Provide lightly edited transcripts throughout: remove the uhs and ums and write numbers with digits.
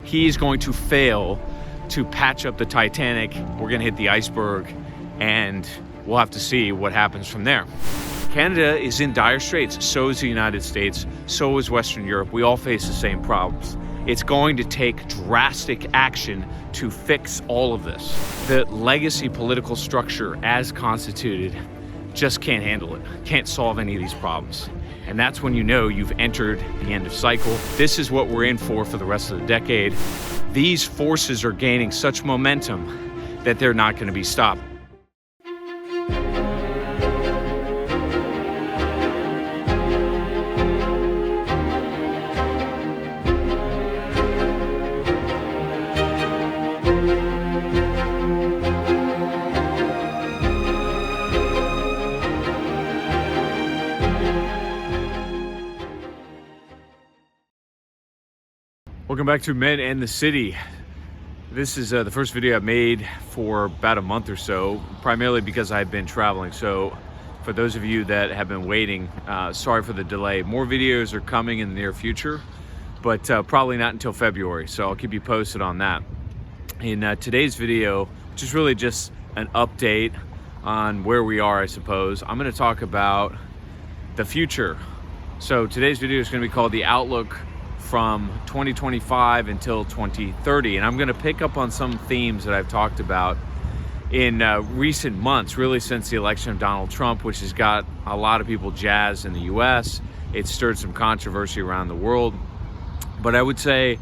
He's going to fail to patch up the Titanic. We're going to hit the iceberg, and we'll have to see what happens from there. Canada is in dire straits. So is the United States. So is Western Europe. We all face the same problems. It's going to take drastic action to fix all of this. The legacy political structure as constituted just can't handle it, can't solve any of these problems. And that's when you know you've entered the end of cycle. This is what we're in for the rest of the decade. These forces are gaining such momentum that they're not going to be stopped. Welcome back to Men and the City. This is the first video I've made for about a month or so, primarily because I've been traveling. So for those of you that have been waiting, sorry for the delay. More videos are coming in the near future, but probably not until February. So I'll keep you posted on that. In today's video, which is really just an update on where we are, I suppose, I'm going to talk about the future. So today's video is going to be called The Outlook from 2025 until 2030, and I'm going to pick up on some themes that I've talked about in recent months, really since the election of Donald Trump, which has got a lot of people jazzed in the US. It's stirred some controversy around the world, but I would say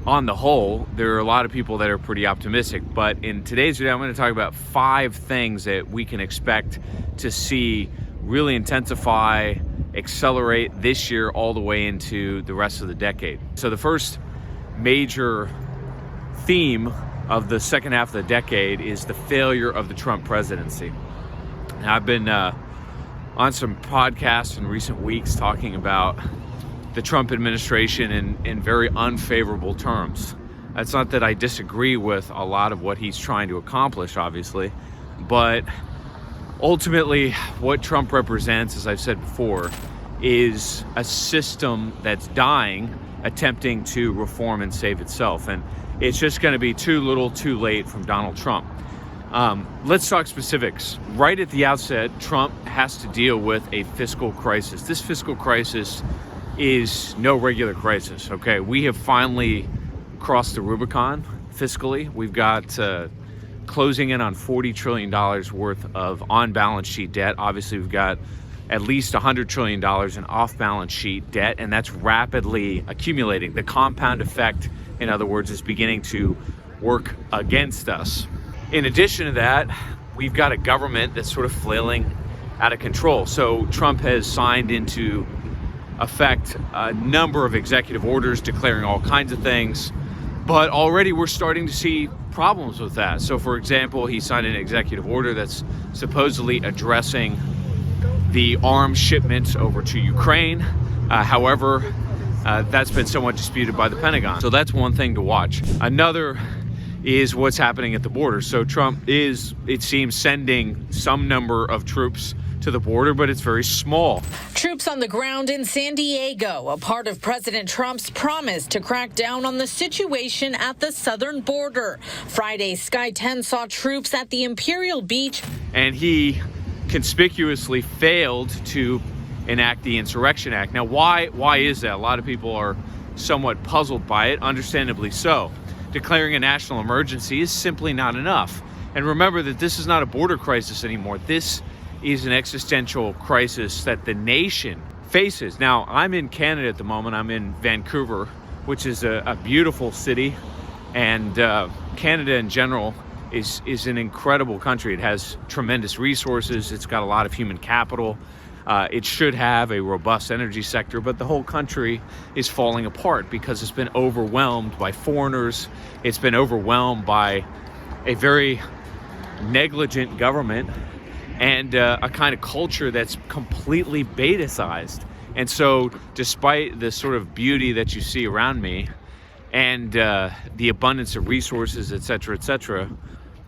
on the whole there are a lot of people that are pretty optimistic. But in today's video I'm going to talk about 5 things that we can expect to see really intensify, accelerate this year all the way into the rest of the decade. So the first major theme of the second half of the decade is the failure of the Trump presidency. Now, I've been on some podcasts in recent weeks talking about the Trump administration in very unfavorable terms. It's not that I disagree with a lot of what he's trying to accomplish, obviously, but ultimately, what Trump represents, as I've said before, is a system that's dying, attempting to reform and save itself. And it's just going to be too little, too late from Donald Trump. Let's talk specifics. Right at the outset, Trump has to deal with a fiscal crisis. This fiscal crisis is no regular crisis, okay? We have finally crossed the Rubicon fiscally. We've got closing in on $40 trillion worth of on-balance sheet debt. Obviously, we've got at least $100 trillion in off-balance sheet debt, and that's rapidly accumulating. The compound effect, in other words, is beginning to work against us. In addition to that, we've got a government that's sort of flailing out of control. So Trump has signed into effect a number of executive orders declaring all kinds of things, but already we're starting to see problems with that. So for example, he signed an executive order that's supposedly addressing the arms shipments over to Ukraine. However, that's been somewhat disputed by the Pentagon. So that's one thing to watch. Another is what's happening at the border. So Trump is, it seems, sending some number of troops to the border, but it's very small. Troops on the ground in San Diego, a part of President Trump's promise to crack down on the situation at the southern border. Friday, Sky 10 saw troops at the Imperial Beach. And he conspicuously failed to enact the Insurrection Act. Now, why is that? A lot of people are somewhat puzzled by it, understandably so. Declaring a national emergency is simply not enough. And remember that this is not a border crisis anymore. This is an existential crisis that the nation faces. Now, I'm in Canada at the moment. I'm in Vancouver, which is a beautiful city. And Canada in general is an incredible country. It has tremendous resources. It's got a lot of human capital. It should have a robust energy sector, but the whole country is falling apart because it's been overwhelmed by foreigners. It's been overwhelmed by a very negligent government and a kind of culture that's completely beta-sized. And so despite the sort of beauty that you see around me and the abundance of resources, et cetera,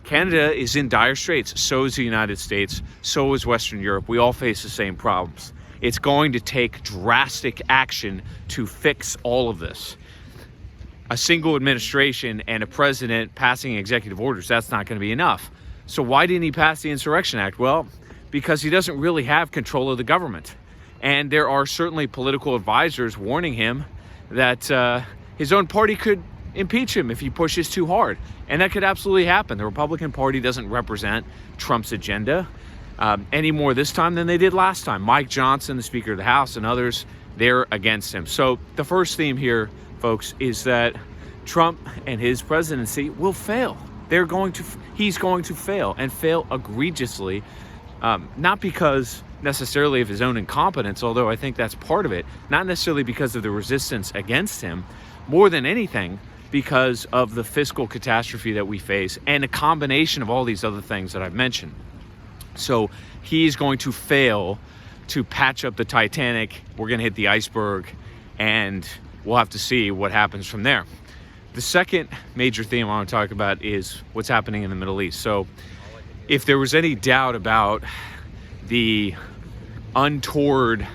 Canada is in dire straits. So is the United States. So is Western Europe. We all face the same problems. It's going to take drastic action to fix all of this. a single administration and a president passing executive orders, that's not going to be enough. So why didn't he pass the Insurrection Act? Well, because he doesn't really have control of the government. And there are certainly political advisors warning him that his own party could impeach him if he pushes too hard. And that could absolutely happen. The Republican Party doesn't represent Trump's agenda any more this time than they did last time. Mike Johnson, the Speaker of the House, and others, they're against him. So the first theme here, folks, is that Trump and his presidency will fail. He's going to fail, and fail egregiously, not because necessarily of his own incompetence, although I think that's part of it, not necessarily because of the resistance against him, more than anything because of the fiscal catastrophe that we face and a combination of all these other things that I've mentioned. So he's going to fail to patch up the Titanic. We're going to hit the iceberg, and we'll have to see what happens from there. The second major theme I want to talk about is what's happening in the Middle East. So if there was any doubt about the untoward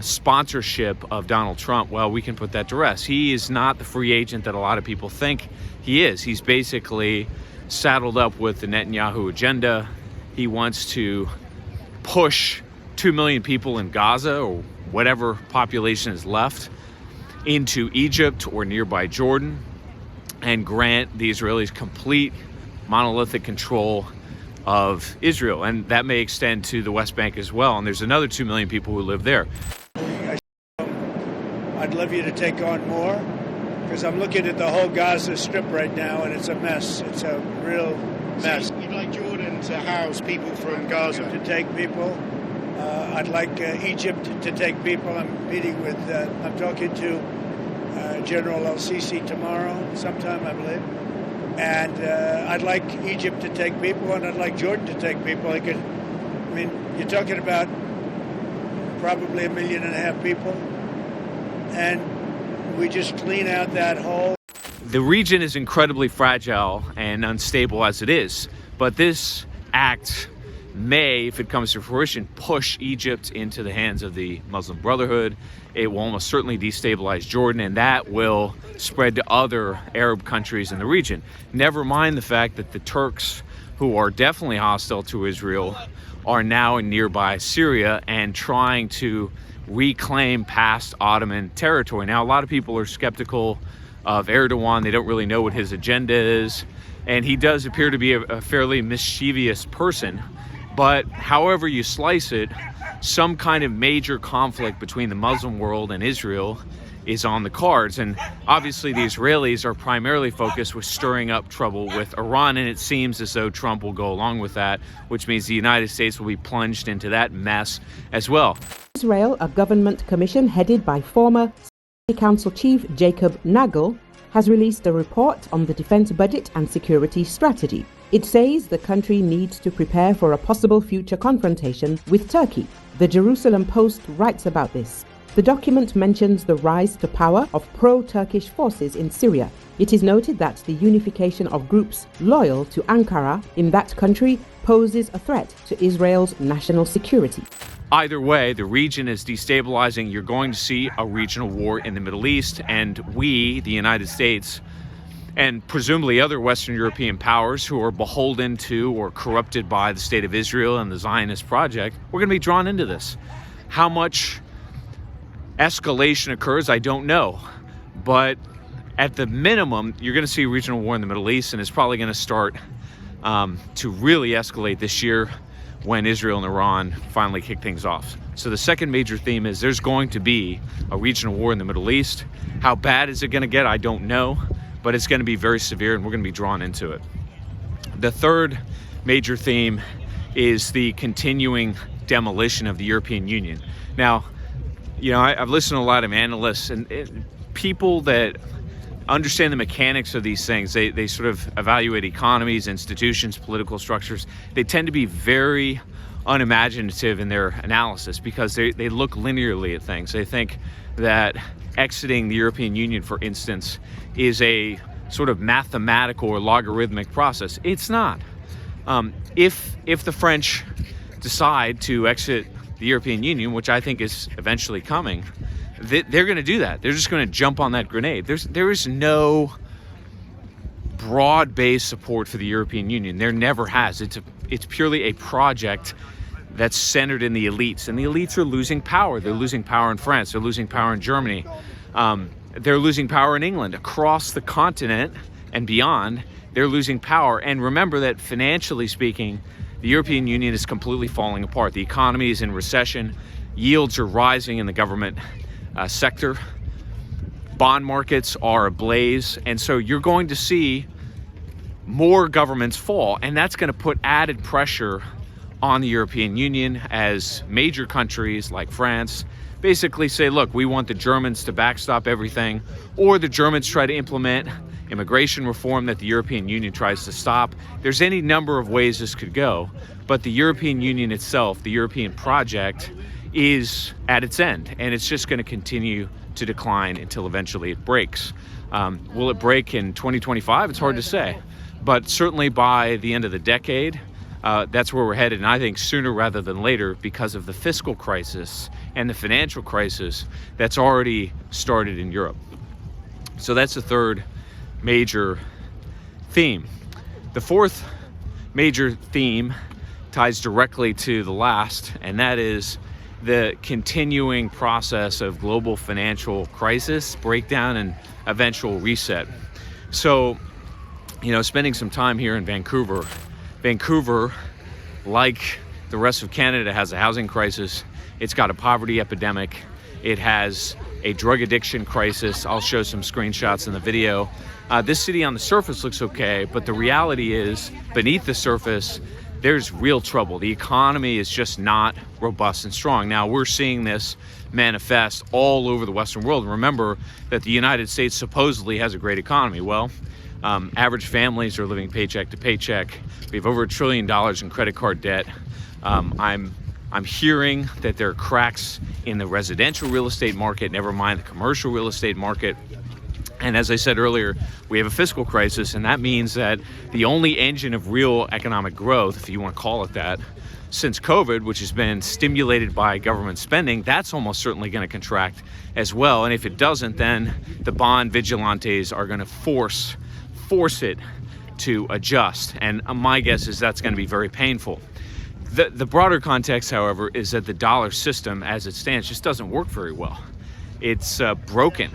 sponsorship of Donald Trump, well, we can put that to rest. He is not the free agent that a lot of people think he is. He's basically saddled up with the Netanyahu agenda. He wants to push 2 million people in Gaza, or whatever population is left, into Egypt or nearby Jordan, and grant the Israelis complete monolithic control of Israel. And that may extend to the West Bank as well. And there's another 2 million people who live there. I'd love you to take on more, because I'm looking at the whole Gaza Strip right now, and it's a mess. It's a real mess. So you'd like Jordan to house people from Gaza? To take people. I'd like Egypt to take people. I'm talking to General El-Sisi tomorrow, sometime, I believe. And I'd like Egypt to take people, and I'd like Jordan to take people. You're talking about probably 1.5 million people, and we just clean out that whole. The region is incredibly fragile and unstable as it is, but this act may, if it comes to fruition, push Egypt into the hands of the Muslim Brotherhood. It will almost certainly destabilize Jordan, and that will spread to other Arab countries in the region. Never mind the fact that the Turks, who are definitely hostile to Israel, are now in nearby Syria and trying to reclaim past Ottoman territory. Now, a lot of people are skeptical of Erdogan. They don't really know what his agenda is, and he does appear to be a fairly mischievous person. But however you slice it, some kind of major conflict between the Muslim world and Israel is on the cards. And obviously the Israelis are primarily focused with stirring up trouble with Iran, and it seems as though Trump will go along with that, which means the United States will be plunged into that mess as well. Israel, a government commission headed by former Council Chief Jacob Nagel, has released a report on the defense budget and security strategy. It says the country needs to prepare for a possible future confrontation with Turkey. The Jerusalem Post writes about this. The document mentions the rise to power of pro-Turkish forces in Syria. It is noted that the unification of groups loyal to Ankara in that country poses a threat to Israel's national security. Either way, the region is destabilizing. You're going to see a regional war in the Middle East, and we, the United States, and presumably other Western European powers who are beholden to or corrupted by the State of Israel and the Zionist project, we're going to be drawn into this. How much escalation occurs, I don't know. But at the minimum, you're going to see a regional war in the Middle East, and it's probably going to start to really escalate this year when Israel and Iran finally kick things off. So the second major theme is there's going to be a regional war in the Middle East. How bad is it going to get? I don't know, but it's going to be very severe, and we're going to be drawn into it. The third major theme is the continuing demolition of the European Union. Now, you know, I've listened to a lot of analysts and people that understand the mechanics of these things. They sort of evaluate economies, institutions, political structures. They tend to be very unimaginative in their analysis because they look linearly at things. They think that exiting the European Union, for instance, is a sort of mathematical or logarithmic process. It's not. If the French decide to exit the European Union, which I think is eventually coming, they're going to do that. They're just going to jump on that grenade. There is no broad-based support for the European Union. There never has. It's purely a project that's centered in the elites, and the elites are losing power. They're losing power in France. They're losing power in Germany. They're losing power in England. Across the continent and beyond, they're losing power. And remember that financially speaking, the European Union is completely falling apart. The economy is in recession. Yields are rising in the government sector. Bond markets are ablaze. And so you're going to see more governments fall. And that's going to put added pressure on the European Union as major countries like France basically say, look, we want the Germans to backstop everything, or the Germans try to implement immigration reform that the European Union tries to stop. There's any number of ways this could go, but the European Union itself, the European project, is at its end, and it's just going to continue to decline until eventually it breaks. Will it break in 2025? It's hard to say, but certainly by the end of the decade, that's where we're headed, and I think sooner rather than later, because of the fiscal crisis and the financial crisis that's already started in Europe. So that's the third major theme. The fourth major theme ties directly to the last, and that is the continuing process of global financial crisis, breakdown, and eventual reset. So, spending some time here in Vancouver, like the rest of Canada, has a housing crisis. It's got a poverty epidemic. It has a drug addiction crisis. I'll show some screenshots in the video. This city on the surface looks okay, but the reality is beneath the surface, there's real trouble. The economy is just not robust and strong. Now, we're seeing this manifest all over the Western world. Remember that the United States supposedly has a great economy. Well, average families are living paycheck to paycheck. We have over $1 trillion in credit card debt. I'm hearing that there are cracks in the residential real estate market, never mind the commercial real estate market. And as I said earlier, we have a fiscal crisis, and that means that the only engine of real economic growth, if you want to call it that, since COVID, which has been stimulated by government spending, that's almost certainly going to contract as well. And if it doesn't, then the bond vigilantes are going to force it to adjust. And my guess is that's going to be very painful. The broader context, however, is that the dollar system as it stands just doesn't work very well. It's broken.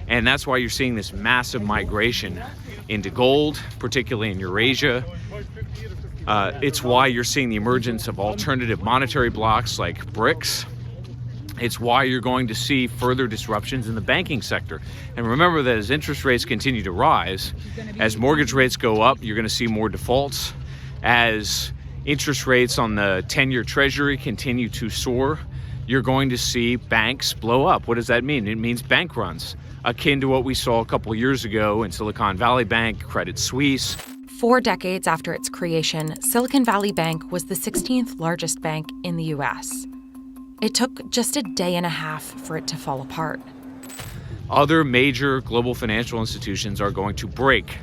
And that's why you're seeing this massive migration into gold, particularly in Eurasia. It's why you're seeing the emergence of alternative monetary blocks like BRICS. It's why you're going to see further disruptions in the banking sector. And remember that as interest rates continue to rise, as mortgage rates go up, you're going to see more defaults. As interest rates on the 10-year Treasury continue to soar, you're going to see banks blow up. What does that mean? It means bank runs, akin to what we saw a couple years ago in Silicon Valley Bank, Credit Suisse. 4 decades after its creation, Silicon Valley Bank was the 16th largest bank in the U.S. It took just a day and a half for it to fall apart. Other major global financial institutions are going to break.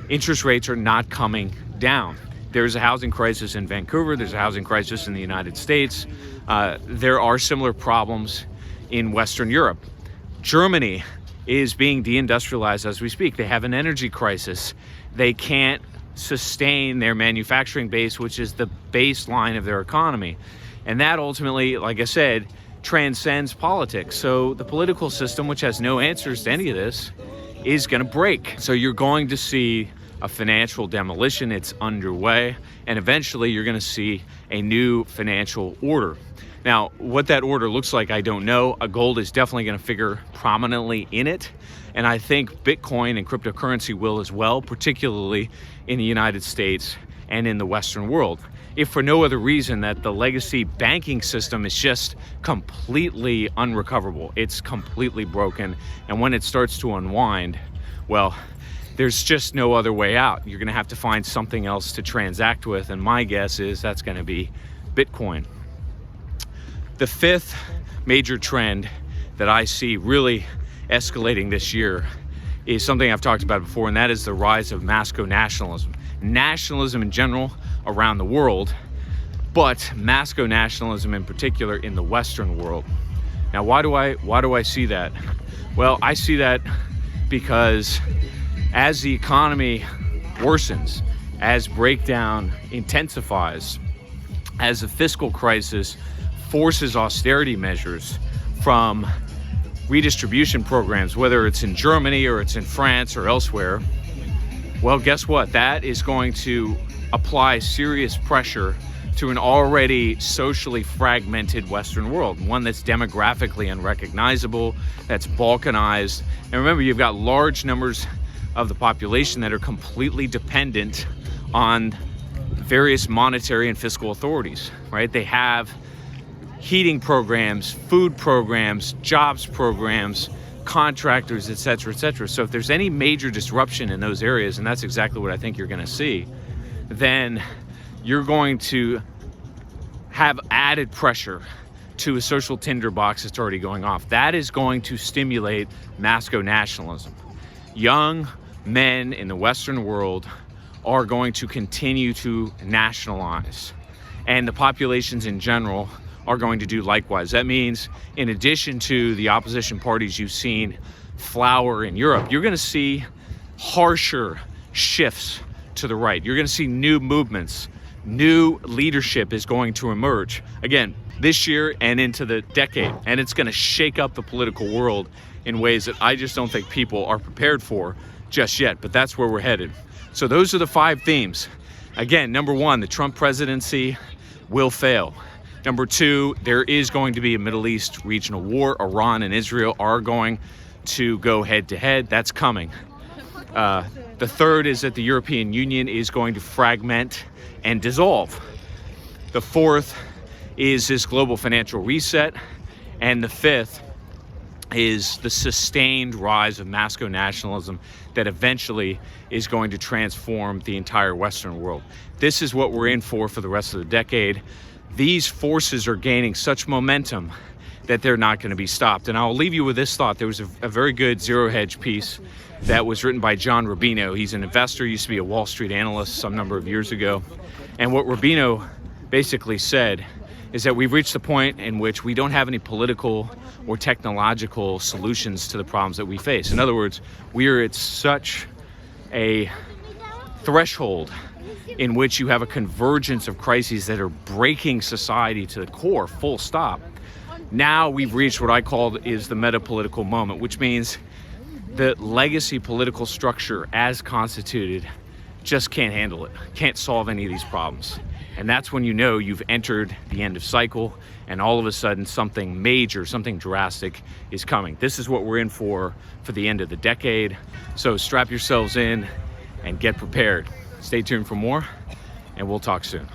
Interest rates are not coming down. There's a housing crisis in Vancouver. There's a housing crisis in the United States. There are similar problems in Western Europe. Germany is being deindustrialized as we speak. They have an energy crisis. They can't sustain their manufacturing base, which is the baseline of their economy. And that ultimately, like I said, transcends politics. So the political system, which has no answers to any of this, is going to break. So you're going to see a financial demolition. It's underway. And eventually you're going to see a new financial order. Now, what that order looks like, I don't know. Gold is definitely going to figure prominently in it. And I think Bitcoin and cryptocurrency will as well, particularly in the United States and in the Western world. If for no other reason that the legacy banking system is just completely unrecoverable. It's completely broken. And when it starts to unwind, well, there's just no other way out. You're going to have to find something else to transact with. And my guess is that's going to be Bitcoin. The fifth major trend that I see really escalating this year is something I've talked about before, and that is the rise of Masco-nationalism. Nationalism in general around the world, but Masco-nationalism in particular in the Western world. Now, why do I see that? Well, I see that because as the economy worsens, as breakdown intensifies, as the fiscal crisis forces austerity measures from redistribution programs, whether it's in Germany or it's in France or elsewhere, well, guess what? That is going to apply serious pressure to an already socially fragmented Western world, one that's demographically unrecognizable, that's balkanized. And remember, you've got large numbers of the population that are completely dependent on various monetary and fiscal authorities, right? They have heating programs, food programs, jobs programs, contractors, et cetera, et cetera. So if there's any major disruption in those areas, and that's exactly what I think you're going to see, then you're going to have added pressure to a social tinderbox that's already going off. That is going to stimulate Masco-nationalism. Young men in the Western world are going to continue to nationalize, and the populations in general are going to do likewise. That means, in addition to the opposition parties you've seen flower in Europe, you're going to see harsher shifts to the right. You're going to see new movements. New leadership is going to emerge again this year and into the decade, and it's going to shake up the political world in ways that I just don't think people are prepared for just yet. But that's where we're headed. So those are the 5 themes. Again, number 1, the Trump presidency will fail. Number 2, there is going to be a Middle East regional war. Iran and Israel are going to go head to head. That's coming. The third is that the European Union is going to fragment and dissolve. The fourth is this global financial reset. And the fifth is the sustained rise of Masco-nationalism that eventually is going to transform the entire Western world. This is what we're in for the rest of the decade. These forces are gaining such momentum that they're not going to be stopped. And I'll leave you with this thought. There was a very good Zero Hedge piece that was written by John Rubino. He's an investor, used to be a Wall Street analyst some number of years ago. And what Rubino basically said is that we've reached the point in which we don't have any political or technological solutions to the problems that we face. In other words, we are at such a threshold in which you have a convergence of crises that are breaking society to the core, full stop. Now we've reached what I call is the metapolitical moment, which means the legacy political structure as constituted just can't handle it, can't solve any of these problems. And that's when you know you've entered the end of cycle, and all of a sudden something major, something drastic is coming. This is what we're in for the end of the decade. So strap yourselves in and get prepared. Stay tuned for more, and we'll talk soon.